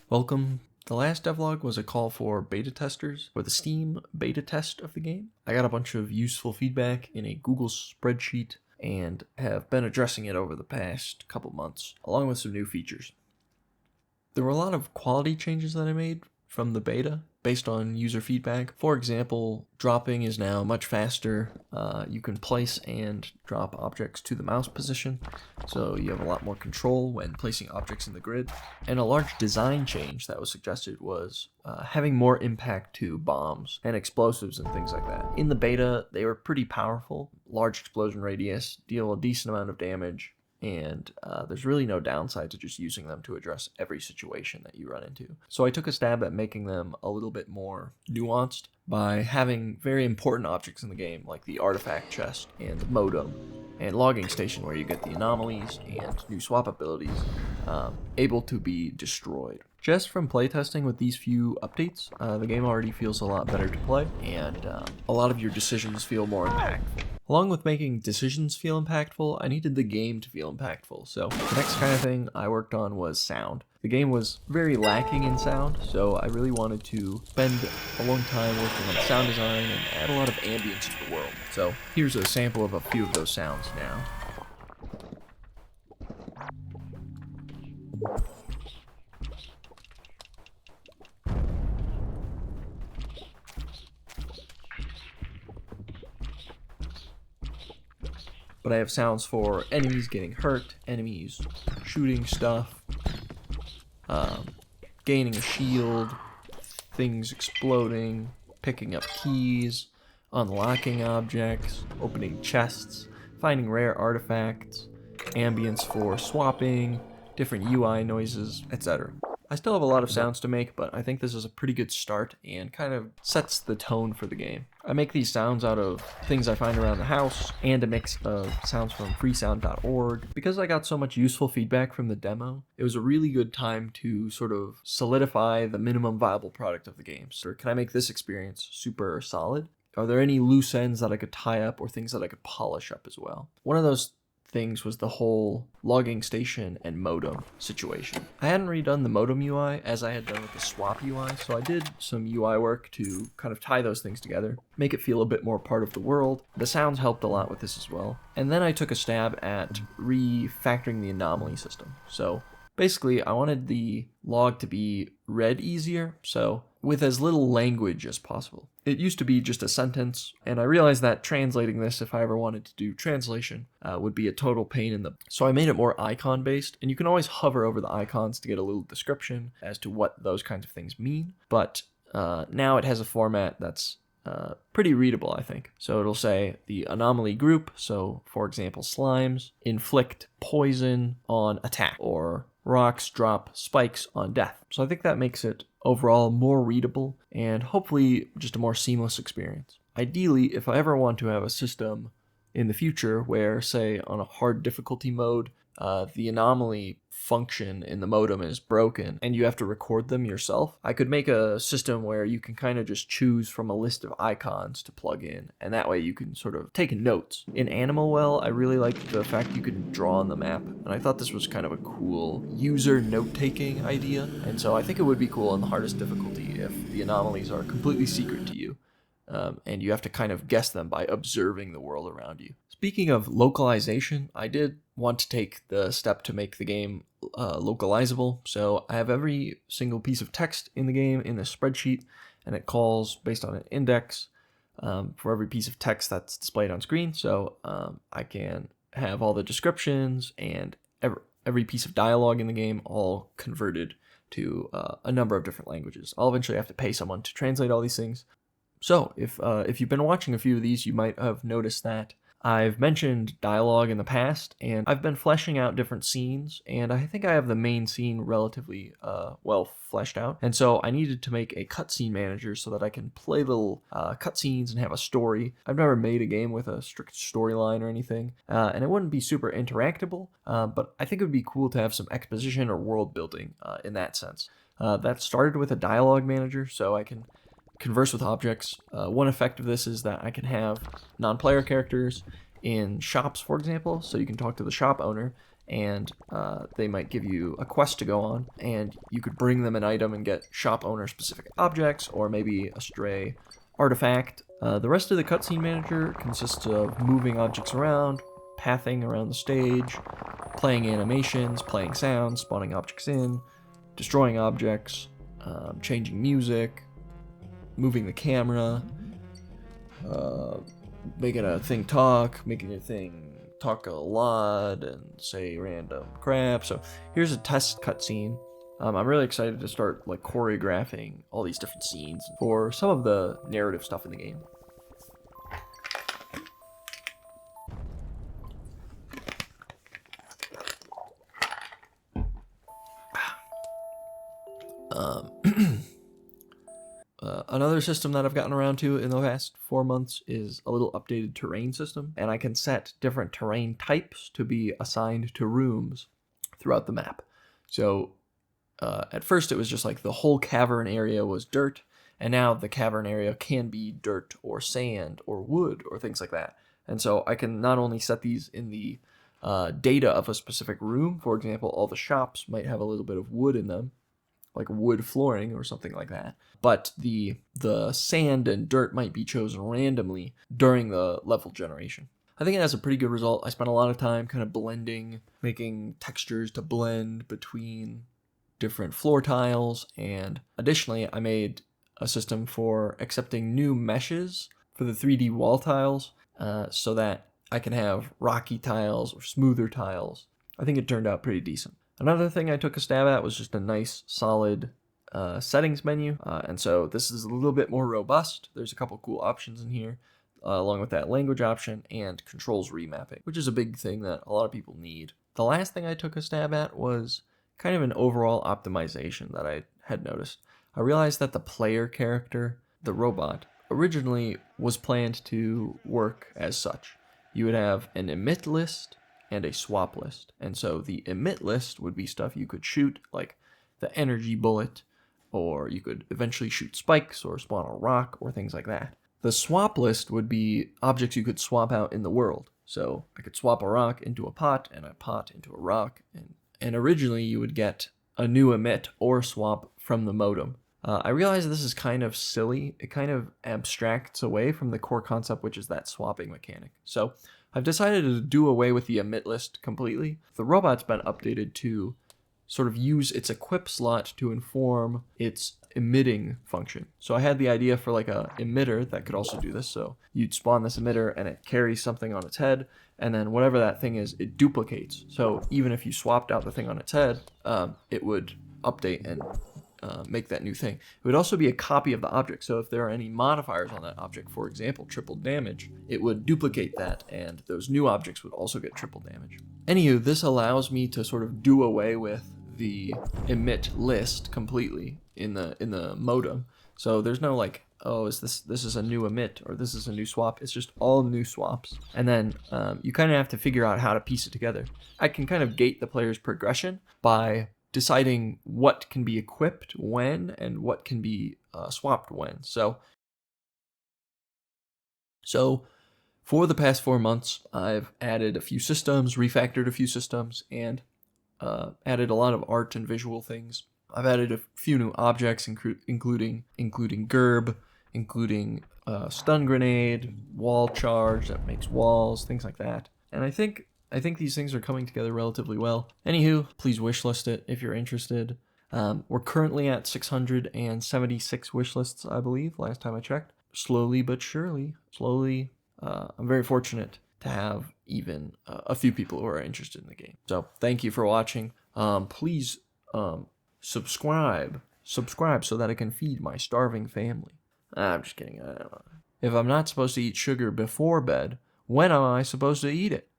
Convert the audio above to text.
Welcome. The last devlog was a call for beta testers for the Steam beta test of the game. I got a bunch of useful feedback in a Google spreadsheet and have been addressing it over the past couple months, along with some new features. There were a lot of quality changes that I made from the beta based on user feedback. For example, dropping is now much faster. You can place and drop objects to the mouse position, so you have a lot more control when placing objects in the grid. And a large design change that was suggested was having more impact to bombs and explosives and things like that. In the beta, they were pretty powerful. Large explosion radius, deal a decent amount of damage, and there's really no downside to just using them to address every situation that you run into. So I took a stab at making them a little bit more nuanced by having very important objects in the game, like the artifact chest and the modem and logging station, where you get the anomalies and new swap abilities, able to be destroyed. Just from playtesting with these few updates, the game already feels a lot better to play, and a lot of your decisions feel more impactful. Along with making decisions feel impactful, I needed the game to feel impactful, so the next kind of thing I worked on was sound. The game was very lacking in sound, so I really wanted to spend a long time working on sound design and add a lot of ambience to the world. So here's a sample of a few of those sounds now. But I have sounds for enemies getting hurt, enemies shooting stuff, gaining a shield, things exploding, picking up keys, unlocking objects, opening chests, finding rare artifacts, ambience for swapping, different UI noises, etc. I still have a lot of sounds to make, but I think this is a pretty good start and kind of sets the tone for the game. I make these sounds out of things I find around the house and a mix of sounds from freesound.org. Because I got so much useful feedback from the demo, it was a really good time to sort of solidify the minimum viable product of the game. So can I make this experience super solid? Are there any loose ends that I could tie up or things that I could polish up as well? One of those things was the whole logging station and modem situation. I hadn't redone the modem UI as I had done with the swap UI, so I did some UI work to kind of tie those things together, make it feel a bit more part of the world. The sounds helped a lot with this as well. And then I took a stab at refactoring the anomaly system. So basically, I wanted the log to be read easier, so with as little language as possible. It used to be just a sentence, and I realized that translating this, if I ever wanted to do translation, would be a total pain in the... So I made it more icon-based, and you can always hover over the icons to get a little description as to what those kinds of things mean, but now it has a format that's pretty readable, I think. So it'll say the anomaly group, so for example, slimes, inflict poison on attack, or rocks drop spikes on death. So I think that makes it overall more readable and hopefully just a more seamless experience. Ideally, if I ever want to have a system in the future where, say, on a hard difficulty mode, the anomaly function in the modem is broken and you have to record them yourself, I could make a system where you can kind of just choose from a list of icons to plug in, and that way you can sort of take notes. In Animal Well, I really liked the fact you could draw on the map, and I thought this was kind of a cool user note-taking idea, and so I think it would be cool in the hardest difficulty if the anomalies are completely secret to you. And you have to kind of guess them by observing the world around you. Speaking of localization, I did want to take the step to make the game localizable. So I have every single piece of text in the game in this spreadsheet, and it calls based on an index for every piece of text that's displayed on screen. So I can have all the descriptions and every piece of dialogue in the game all converted to a number of different languages. I'll eventually have to pay someone to translate all these things. So, if you've been watching a few of these, you might have noticed that I've mentioned dialogue in the past, and I've been fleshing out different scenes, and I think I have the main scene relatively well fleshed out. And so I needed to make a cutscene manager so that I can play little cutscenes and have a story. I've never made a game with a strict storyline or anything, and it wouldn't be super interactable, but I think it would be cool to have some exposition or world building in that sense. That started with a dialogue manager, so I can converse with objects. One effect of this is that I can have non-player characters in shops, for example, so you can talk to the shop owner and they might give you a quest to go on, and you could bring them an item and get shop owner specific objects, or maybe a stray artifact. The rest of the cutscene manager consists of moving objects around, pathing around the stage, playing animations, playing sounds, spawning objects in, destroying objects, changing music, moving the camera, making a thing talk, making a thing talk a lot and say random crap. So here's a test cutscene. I'm really excited to start like choreographing all these different scenes for some of the narrative stuff in the game. Another system that I've gotten around to in the past 4 months is a little updated terrain system, and I can set different terrain types to be assigned to rooms throughout the map. So at first it was just like the whole cavern area was dirt, and now the cavern area can be dirt or sand or wood or things like that. And so I can not only set these in the data of a specific room. For example, all the shops might have a little bit of wood in them, like wood flooring or something like that. But the sand and dirt might be chosen randomly during the level generation. I think it has a pretty good result. I spent a lot of time kind of blending, making textures to blend between different floor tiles, and additionally I made a system for accepting new meshes for the 3D wall tiles so that I can have rocky tiles or smoother tiles. I think it turned out pretty decent. Another thing I took a stab at was just a nice solid settings menu, and so this is a little bit more robust. There's a couple cool options in here, along with that language option and controls remapping, which is a big thing that a lot of people need. The last thing I took a stab at was kind of an overall optimization that I had noticed. I realized that the player character, the robot, originally was planned to work as such. You would have an emit list and a swap list. And so the emit list would be stuff you could shoot, like the energy bullet, or you could eventually shoot spikes or spawn a rock or things like that. The swap list would be objects you could swap out in the world. So I could swap a rock into a pot and a pot into a rock, and originally you would get a new emit or swap from the modem. I realize this is kind of silly. It kind of abstracts away from the core concept, which is that swapping mechanic. So I've decided to do away with the emit list completely. The robot's been updated to sort of use its equip slot to inform its emitting function. So I had the idea for like a emitter that could also do this. So you'd spawn this emitter and it carries something on its head, and then whatever that thing is, it duplicates. So even if you swapped out the thing on its head, it would update and make that new thing. It would also be a copy of the object. So if there are any modifiers on that object, for example, triple damage, it would duplicate that, and those new objects would also get triple damage. Anywho, this allows me to sort of do away with the emit list completely in the modem. So there's no like, oh, this is a new emit or this is a new swap. It's just all new swaps. And then you kind of have to figure out how to piece it together. I can kind of gate the player's progression by deciding what can be equipped when and what can be swapped when. So for the past 4 months, I've added a few systems, refactored a few systems, and added a lot of art and visual things. I've added a few new objects, including Gerb, including stun grenade, wall charge that makes walls, things like that. And I think these things are coming together relatively well. Anywho, please wishlist it if you're interested. We're currently at 676 wishlists, I believe, last time I checked. Slowly but surely. I'm very fortunate to have even a few people who are interested in the game. So thank you for watching. Please subscribe so that I can feed my starving family. I'm just kidding. I don't know. If I'm not supposed to eat sugar before bed, when am I supposed to eat it?